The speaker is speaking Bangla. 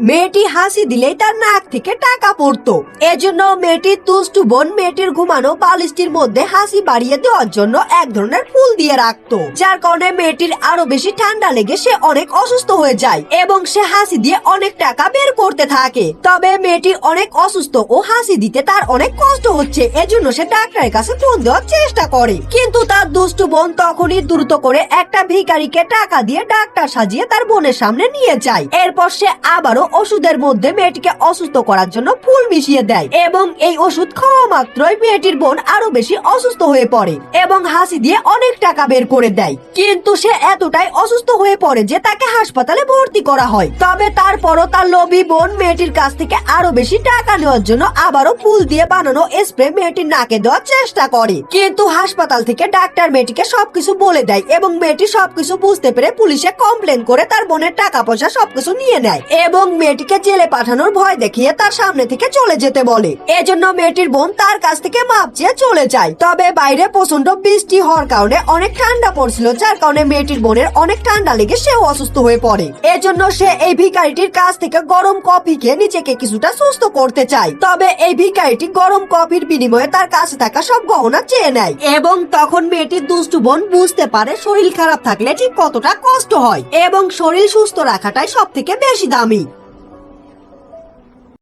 মেয়েটি হাসি দিলেই তার নাক থেকে টাকা পড়তো। এজন্য মেয়েটির দুষ্টু বোন মেয়েটির ঘুমানো বালিশটির মধ্যে হাসি বাড়িয়ে দেওয়ার জন্য এক ধরনের ফুল দিয়ে রাখতো, যার কারণে মেয়েটির আরো বেশি ঠান্ডা লেগে সে অনেক অসুস্থ হয়ে যায় এবং সে হাসি দিয়ে অনেক টাকা বের করতে থাকে। তবে মেয়েটি অনেক অসুস্থ ও হাসি দিতে তার অনেক কষ্ট হচ্ছে, এজন্য সে ডাক্তারের কাছে ফোন দেওয়ার চেষ্টা করে। কিন্তু তার দুষ্টু বোন তখনই দ্রুত করে একটা ভিখারিকে টাকা দিয়ে ডাক্তার সাজিয়ে তার বোনের সামনে নিয়ে যায়। এরপর সে আবারও ওষুধের মধ্যে মেয়েটিকে অসুস্থ করার জন্য ফুল মিশিয়ে দেয় এবং এই ওষুধ খাওয়া মাত্রই মেয়েটির বোন আরো বেশি অসুস্থ হয়ে পড়ে এবং হাসি দিয়ে অনেক টাকা বের করে দেয়। কিন্তু সে এতটাই অসুস্থ হয়ে পড়ে যে তাকে হাসপাতালে ভর্তি করা হয়। তবে তারপরও তার লোভী বোন মেয়েটির কাছ থেকে আরো বেশি টাকা নেওয়ার জন্য আবারও ফুল দিয়ে বানানো স্প্রে মেয়েটির নাকে দেওয়ার চেষ্টা করে। কিন্তু হাসপাতাল থেকে ডাক্তার মেয়েটিকে সবকিছু বলে দেয় এবং মেয়েটি সবকিছু বুঝতে পেরে পুলিশে কমপ্লেন করে তার বোনের টাকা পয়সা সবকিছু নিয়ে নেয় এবং মেয়েটিকে জেলে পাঠানোর ভয় দেখিয়ে তার সামনে থেকে চলে যেতে বলে। এজন্য মেয়েটির বোন তার কাছ থেকে মাপ চেয়ে চলে যায়। তবে বাইরে প্রচন্ড বৃষ্টি হওয়ার কারণে অনেক ঠান্ডা পড়ছিল, যার কারণে মেয়েটির বোনের অনেক ঠান্ডা লেগে সেও অসুস্থ হয়ে পড়ে। এজন্য সে এই ভিখারিটির কাছ থেকে গরম কফি খেয়ে নিজেকে কিছুটা সুস্থ করতে চায়। তবে এই ভিখারিটি গরম কফির বিনিময়ে তার কাছে থাকা সব গহনা চেয়ে নেয় এবং তখন মেয়েটির দুষ্টু বোন বুঝতে পারে শরীর খারাপ থাকলে ঠিক কতটা কষ্ট হয় এবং শরীর সুস্থ রাখাটাই সব থেকে বেশি দামি।